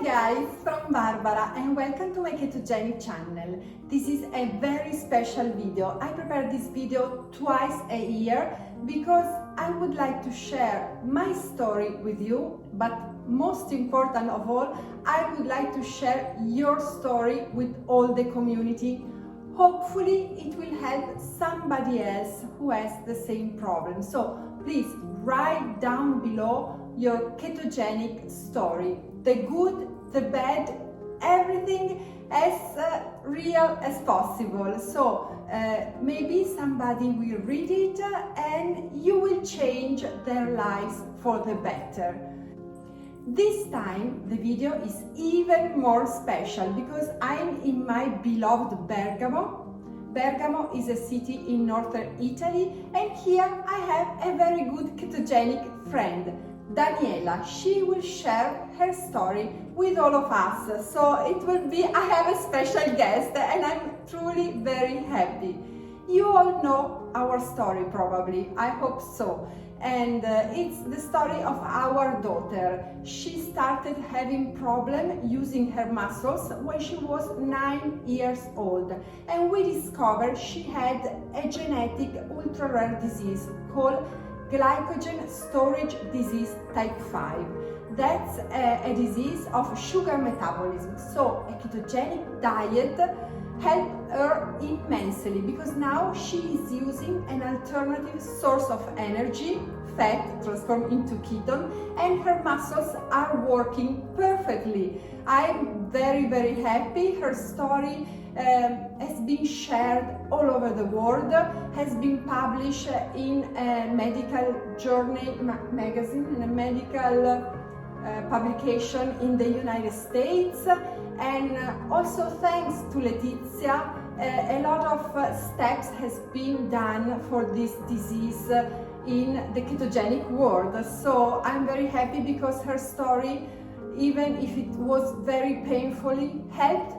guys, from Barbara and welcome to my ketogenic channel. This is a very special video. I prepare this video twice a year because I would like to share my story with you, but most important of all, I would like to share your story with all the community. Hopefully it will help somebody else who has the same problem. So please write down below your ketogenic story. The good, the bad, everything as real as possible. So maybe somebody will read it and you will change their lives for the better. This time the video is even more special because I'm in my beloved Bergamo. Bergamo is a city in northern Italy, and here I have a very good ketogenic friend, Daniela. She will share her story with all of us. So it will be, I have a special guest and I'm truly very happy. You all know our story probably, I hope so. And it's the story of our daughter. She started having problem using her muscles when she was 9 years old. And we discovered she had a genetic ultra-rare disease called Glycogen Storage Disease type 5. That's a disease of sugar metabolism. So a ketogenic diet helped her immensely because now she is using an alternative source of energy, fat transformed into ketone, and her muscles are working perfectly. I'm very, very happy. Her story has been shared all over the world, has been published in a medical journal magazine, in a medical publication in the United States, and also thanks to Letizia, a lot of steps has been done for this disease in the ketogenic world. So I'm very happy because her story, even if it was very painfully, helped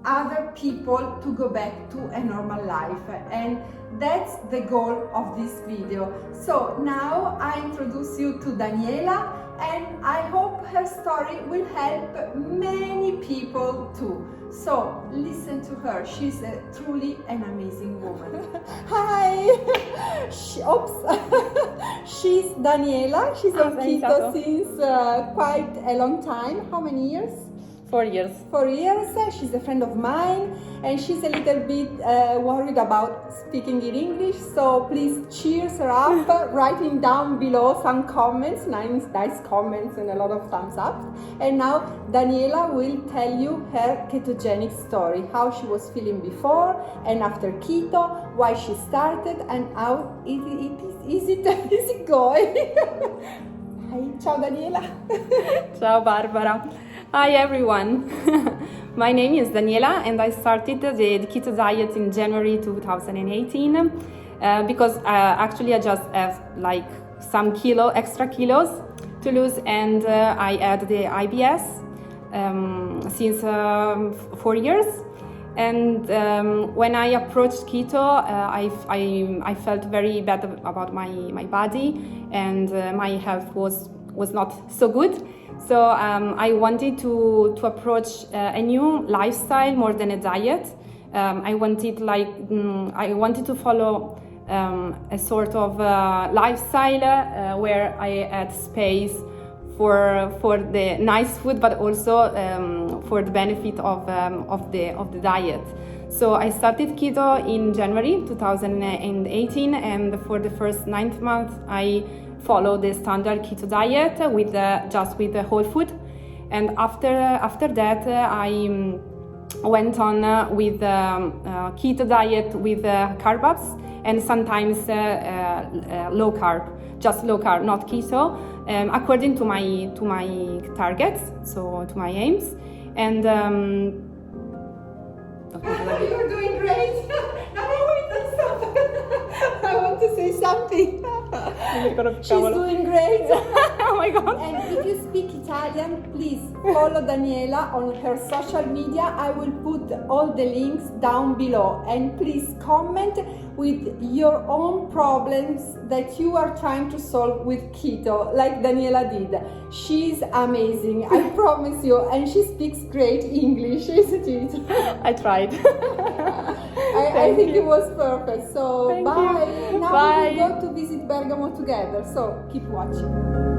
other people to go back to a normal life, and that's the goal of this video. So now I introduce you to Daniela, and I hope her story will help many people too. So listen to her. She's truly an amazing woman. Hi! She's Daniela. She's on keto since quite a long time. How many years? 4 years. 4 years. She's a friend of mine, and she's a little bit worried about speaking in English. So please cheers her up, writing down below some comments, nice comments and a lot of thumbs up. And now Daniela will tell you her ketogenic story, how she was feeling before and after keto, why she started, and how is it going. Hi, ciao Daniela. Ciao Barbara. Hi everyone. My name is Daniela and I started the keto diet in January 2018 because actually I just have like some extra kilos to lose, and I had the IBS since 4 years. And when I approached keto, I felt very bad about my body, and my health was not so good. So I wanted to approach a new lifestyle more than a diet. I wanted to follow a sort of lifestyle where I had space for the nice food, but also for the benefit of the diet. So I started keto in January 2018, and for the first 9 months I followed the standard keto diet with the whole food. And after that I went on with keto diet with carbs and sometimes low carb, just low carb, not keto, according to my targets, so to my aims. And you're doing great. No, wait, stop. I want to say something. She's doing great. Oh my god. And if you speak Italian, please follow Daniela on her social media. I will put all the links down below. And please comment with your own problems that you are trying to solve with keto, like Daniela did. She's amazing, I promise you. And she speaks great English, isn't it? I tried. I think it was perfect. So Thank bye. you. Now Bye. we will go to visit Bergamo together. So keep watching.